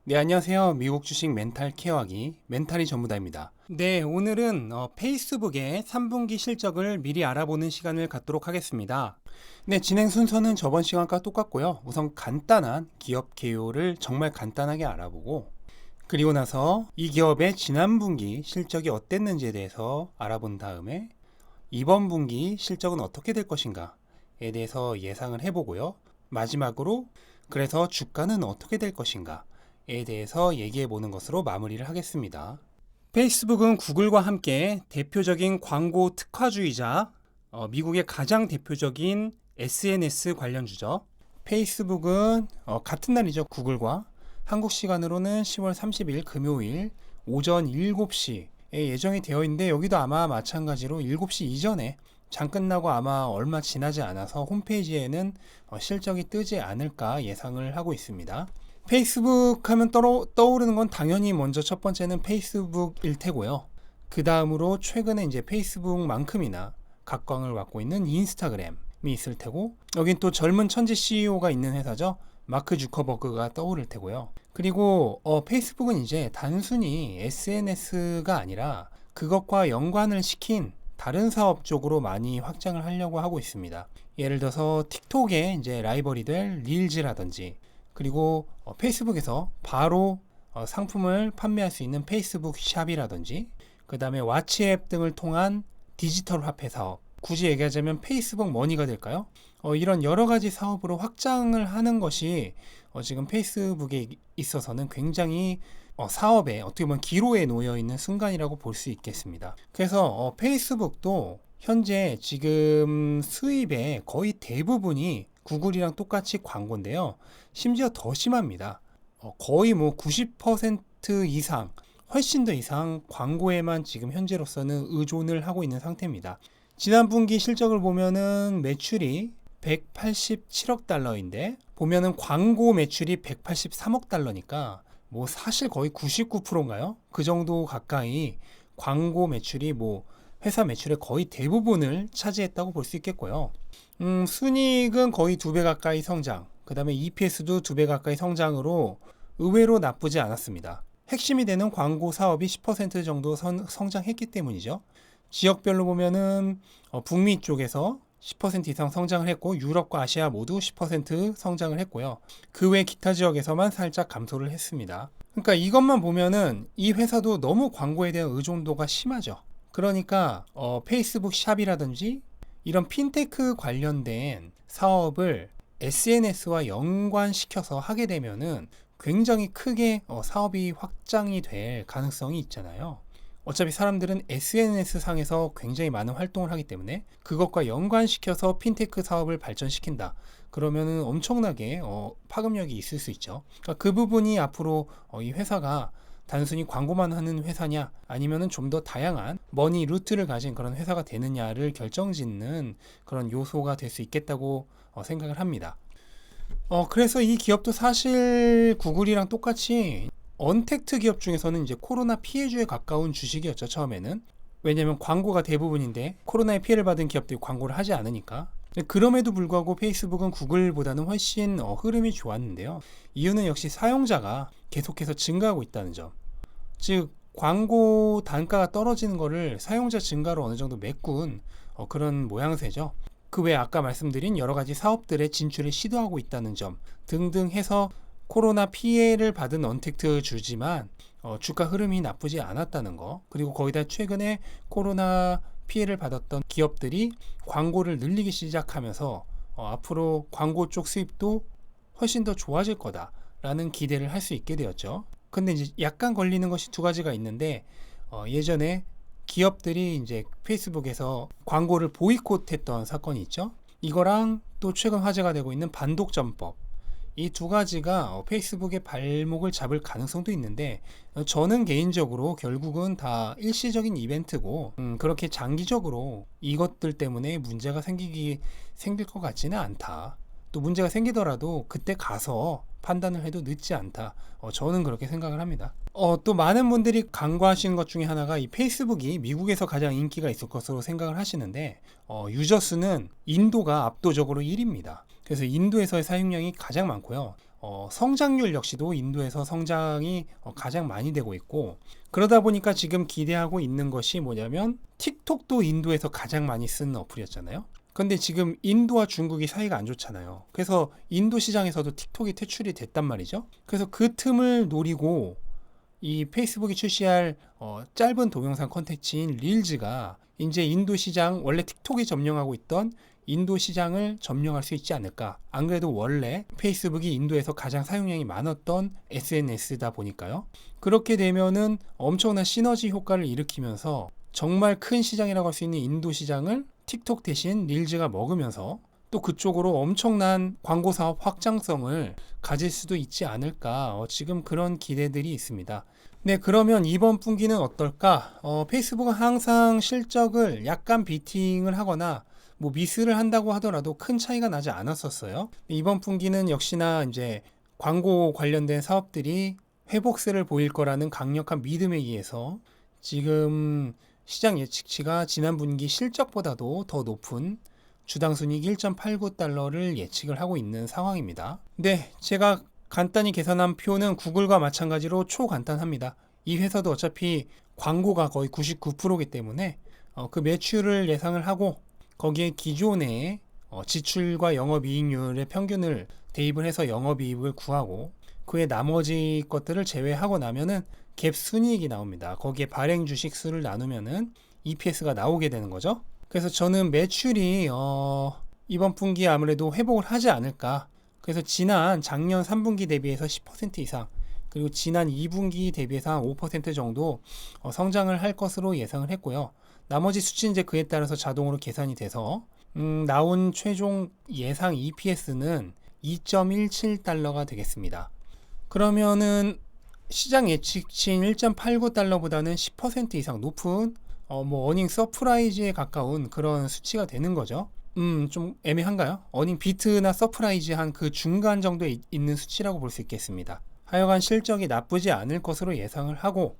네, 안녕하세요. 미국 주식 멘탈 케어하기 멘탈이 전부다입니다. 네, 오늘은 페이스북의 3분기 실적을 미리 알아보는 시간을 갖도록 하겠습니다. 네, 진행 순서는 저번 시간과 똑같고요. 우선 간단한 기업 개요를 정말 간단하게 알아보고, 그리고 나서 이 기업의 지난 분기 실적이 어땠는지에 대해서 알아본 다음에 이번 분기 실적은 어떻게 될 것인가에 대해서 예상을 해보고요. 마지막으로 그래서 주가는 어떻게 될 것인가 에 대해서 얘기해 보는 것으로 마무리를 하겠습니다. 페이스북은 구글과 함께 대표적인 광고 특화주이자 미국의 가장 대표적인 SNS 관련주죠. 페이스북은 같은 날이죠. 구글과 한국 시간으로는 10월 30일 금요일 오전 7시에 예정이 되어 있는데, 여기도 아마 마찬가지로 7시 이전에 장 끝나고 아마 얼마 지나지 않아서 홈페이지에는 실적이 뜨지 않을까 예상을 하고 있습니다. 페이스북 하면 떠오르는 건 당연히 먼저 첫 번째는 페이스북일 테고요. 그 다음으로 최근에 이제 페이스북만큼이나 각광을 받고 있는 인스타그램이 있을 테고, 여긴 또 젊은 천재 CEO가 있는 회사죠. 마크 주커버그가 떠오를 테고요. 그리고 페이스북은 이제 단순히 SNS가 아니라 그것과 연관을 시킨 다른 사업 쪽으로 많이 확장을 하려고 하고 있습니다. 예를 들어서 틱톡의 이제 라이벌이 될 릴즈라든지, 그리고 페이스북에서 바로 상품을 판매할 수 있는 페이스북 샵이라든지, 그 다음에 와치앱 등을 통한 디지털 화폐 사업, 굳이 얘기하자면 페이스북 머니가 될까요? 이런 여러 가지 사업으로 확장을 하는 것이 지금 페이스북에 있어서는 굉장히 사업에 어떻게 보면 기로에 놓여 있는 순간이라고 볼 수 있겠습니다. 그래서 페이스북도 현재 지금 수입의 거의 대부분이 구글이랑 똑같이 광고인데요. 심지어 더 심합니다. 거의 뭐 90% 이상, 훨씬 더 이상 광고에만 지금 현재로서는 의존을 하고 있는 상태입니다. 지난 분기 실적을 보면은 매출이 187억 달러인데, 보면은 광고 매출이 183억 달러니까 뭐 사실 거의 99%인가요? 그 정도 가까이 광고 매출이 뭐 회사 매출의 거의 대부분을 차지했다고 볼 수 있겠고요. 순이익은 거의 2배 가까이 성장, 그 다음에 EPS도 2배 가까이 성장으로 의외로 나쁘지 않았습니다. 핵심이 되는 광고 사업이 10% 정도 성장했기 때문이죠. 지역별로 보면은 북미 쪽에서 10% 이상 성장을 했고, 유럽과 아시아 모두 10% 성장을 했고요. 그 외 기타 지역에서만 살짝 감소를 했습니다. 그러니까 이것만 보면은 이 회사도 너무 광고에 대한 의존도가 심하죠. 그러니까 페이스북 샵이라든지 이런 핀테크 관련된 사업을 SNS와 연관시켜서 하게 되면은 굉장히 크게 사업이 확장이 될 가능성이 있잖아요. 어차피 사람들은 SNS 상에서 굉장히 많은 활동을 하기 때문에 그것과 연관시켜서 핀테크 사업을 발전시킨다. 그러면은 엄청나게 파급력이 있을 수 있죠. 그러니까 그 부분이 앞으로 이 회사가 단순히 광고만 하는 회사냐, 아니면은 좀 더 다양한 머니 루트를 가진 그런 회사가 되느냐를 결정짓는 그런 요소가 될 수 있겠다고 생각을 합니다. 그래서 이 기업도 사실 구글이랑 똑같이 언택트 기업 중에서는 이제 코로나 피해주에 가까운 주식이었죠, 처음에는. 왜냐면 광고가 대부분인데 코로나에 피해를 받은 기업들이 광고를 하지 않으니까. 그럼에도 불구하고 페이스북은 구글보다는 훨씬 흐름이 좋았는데요. 이유는 역시 사용자가 계속해서 증가하고 있다는 점. 즉 광고 단가가 떨어지는 거를 사용자 증가로 어느 정도 메꾼 그런 모양새죠. 그 외에 아까 말씀드린 여러 가지 사업들의 진출을 시도하고 있다는 점 등등 해서 코로나 피해를 받은 언택트 주지만 주가 흐름이 나쁘지 않았다는 거, 그리고 거기다 최근에 코로나 피해를 받았던 기업들이 광고를 늘리기 시작하면서 앞으로 광고 쪽 수입도 훨씬 더 좋아질 거다라는 기대를 할 수 있게 되었죠. 근데 이제 약간 걸리는 것이 두 가지가 있는데, 예전에 기업들이 이제 페이스북에서 광고를 보이콧했던 사건이 있죠. 이거랑 또 최근 화제가 되고 있는 반독점법, 이 두 가지가 페이스북의 발목을 잡을 가능성도 있는데, 저는 개인적으로 결국은 다 일시적인 이벤트고 그렇게 장기적으로 이것들 때문에 문제가 생길 것 같지는 않다. 또 문제가 생기더라도 그때 가서 판단을 해도 늦지 않다. 저는 그렇게 생각을 합니다. 또 많은 분들이 간과하시는 것 중에 하나가 이 페이스북이 미국에서 가장 인기가 있을 것으로 생각을 하시는데, 유저 수는 인도가 압도적으로 1위입니다. 그래서 인도에서의 사용량이 가장 많고요. 성장률 역시도 인도에서 성장이 가장 많이 되고 있고, 그러다 보니까 지금 기대하고 있는 것이 뭐냐면 틱톡도 인도에서 가장 많이 쓰는 어플이었잖아요. 근데 지금 인도와 중국이 사이가 안 좋잖아요. 그래서 인도 시장에서도 틱톡이 퇴출이 됐단 말이죠. 그래서 그 틈을 노리고 이 페이스북이 출시할 짧은 동영상 콘텐츠인 릴즈가 이제 인도 시장, 원래 틱톡이 점령하고 있던 인도 시장을 점령할 수 있지 않을까. 안 그래도 원래 페이스북이 인도에서 가장 사용량이 많았던 SNS다 보니까요. 그렇게 되면은 엄청난 시너지 효과를 일으키면서 정말 큰 시장이라고 할 수 있는 인도 시장을 틱톡 대신 릴즈가 먹으면서 또 그쪽으로 엄청난 광고 사업 확장성을 가질 수도 있지 않을까. 지금 그런 기대들이 있습니다. 네, 그러면 이번 분기는 어떨까? 페이스북은 항상 실적을 약간 비팅을 하거나 뭐 미스를 한다고 하더라도 큰 차이가 나지 않았었어요. 이번 분기는 역시나 이제 광고 관련된 사업들이 회복세를 보일 거라는 강력한 믿음에 의해서 지금 시장 예측치가 지난 분기 실적보다도 더 높은 주당 순이익 1.89달러를 예측을 하고 있는 상황입니다. 네, 제가 간단히 계산한 표는 구글과 마찬가지로 초간단합니다. 이 회사도 어차피 광고가 거의 99%이기 때문에 그 매출을 예상을 하고 거기에 기존의 지출과 영업이익률의 평균을 대입을 해서 영업이익을 구하고 그의 나머지 것들을 제외하고 나면은 갭 순이익이 나옵니다. 거기에 발행 주식 수를 나누면은 EPS가 나오게 되는 거죠. 그래서 저는 매출이 이번 분기에 아무래도 회복을 하지 않을까. 그래서 지난 작년 3분기 대비해서 10% 이상, 그리고 지난 2분기 대비해서 한 5% 정도 성장을 할 것으로 예상을 했고요. 나머지 수치는 이제 그에 따라서 자동으로 계산이 돼서 나온 최종 예상 EPS는 2.17달러가 되겠습니다. 그러면은 시장 예측치인 1.89달러보다는 10% 이상 높은 어닝 서프라이즈에 가까운 그런 수치가 되는 거죠. 좀 애매한가요? 어닝 비트나 서프라이즈한 그 중간 정도에 있는 수치라고 볼 수 있겠습니다. 하여간 실적이 나쁘지 않을 것으로 예상을 하고,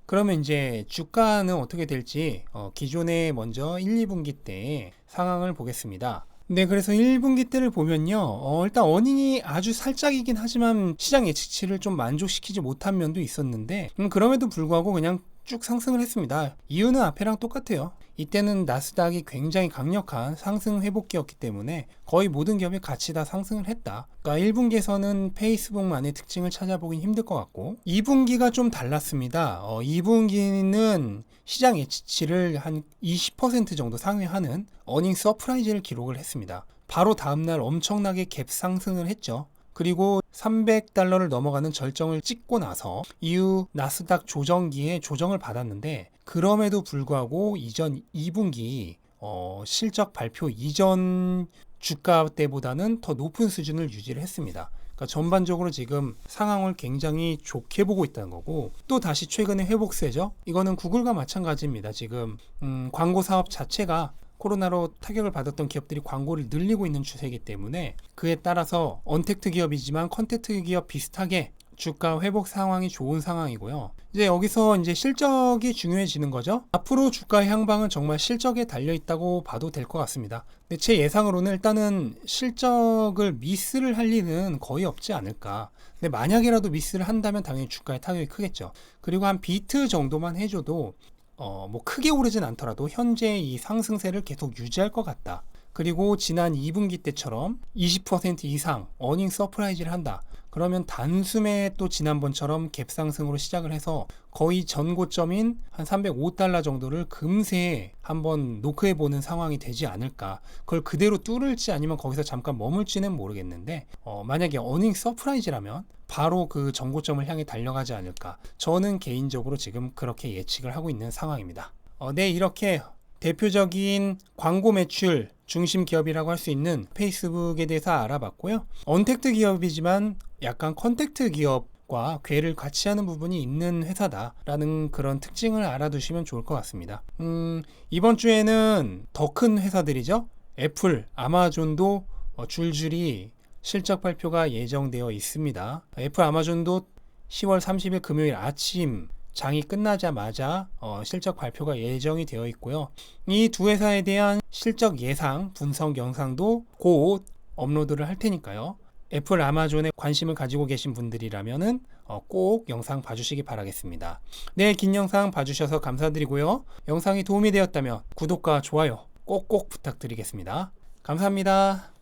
그러면 이제 주가는 어떻게 될지 기존에 먼저 1, 2분기 때 상황을 보겠습니다. 네, 그래서 1분기 때를 보면요. 일단 어닝이 아주 살짝이긴 하지만 시장 예측치를 좀 만족시키지 못한 면도 있었는데 그럼에도 불구하고 그냥 쭉 상승을 했습니다. 이유는 앞에랑 똑같아요. 이때는 나스닥이 굉장히 강력한 상승 회복기였기 때문에 거의 모든 기업이 같이 다 상승을 했다. 그러니까 1분기에서는 페이스북만의 특징을 찾아보긴 힘들 것 같고 2분기가 좀 달랐습니다. 2분기는 시장 예측치를 한 20% 정도 상회하는 어닝 서프라이즈를 기록을 했습니다. 바로 다음날 엄청나게 갭 상승을 했죠. 그리고 300달러를 넘어가는 절정을 찍고 나서 이후 나스닥 조정기에 조정을 받았는데 그럼에도 불구하고 이전 2분기 실적 발표 이전 주가 때보다는 더 높은 수준을 유지를 했습니다. 그러니까 전반적으로 지금 상황을 굉장히 좋게 보고 있다는 거고 또 다시 최근에 회복세죠. 이거는 구글과 마찬가지입니다. 지금 광고 사업 자체가 코로나로 타격을 받았던 기업들이 광고를 늘리고 있는 추세이기 때문에 그에 따라서 언택트 기업이지만 컨택트 기업 비슷하게 주가 회복 상황이 좋은 상황이고요. 이제 여기서 이제 실적이 중요해지는 거죠. 앞으로 주가의 향방은 정말 실적에 달려 있다고 봐도 될 것 같습니다. 근데 제 예상으로는 일단은 실적을 미스를 할 일은 거의 없지 않을까. 근데 만약이라도 미스를 한다면 당연히 주가에 타격이 크겠죠. 그리고 한 비트 정도만 해줘도 뭐 크게 오르진 않더라도 현재 이 상승세를 계속 유지할 것 같다. 그리고 지난 2분기 때처럼 20% 이상 어닝 서프라이즈를 한다. 그러면 단숨에 또 지난번처럼 갭 상승으로 시작을 해서 거의 전고점인 한 305달러 정도를 금세 한번 노크해 보는 상황이 되지 않을까. 그걸 그대로 뚫을지 아니면 거기서 잠깐 머물지는 모르겠는데 만약에 어닝 서프라이즈라면 바로 그 전고점을 향해 달려가지 않을까. 저는 개인적으로 지금 그렇게 예측을 하고 있는 상황입니다. 네, 이렇게 대표적인 광고 매출 중심 기업이라고 할 수 있는 페이스북에 대해서 알아봤고요. 언택트 기업이지만 약간 컨택트 기업과 궤를 같이 하는 부분이 있는 회사다라는 그런 특징을 알아두시면 좋을 것 같습니다. 이번 주에는 더 큰 회사들이죠. 애플, 아마존도 줄줄이 실적 발표가 예정되어 있습니다. 애플, 아마존도 10월 30일 금요일 아침 장이 끝나자마자 실적 발표가 예정이 되어 있고요. 이 두 회사에 대한 실적 예상 분석 영상도 곧 업로드를 할 테니까요. 애플, 아마존에 관심을 가지고 계신 분들이라면은 꼭 영상 봐주시기 바라겠습니다. 네, 긴 영상 봐주셔서 감사드리고요. 영상이 도움이 되었다면 구독과 좋아요 꼭꼭 부탁드리겠습니다. 감사합니다.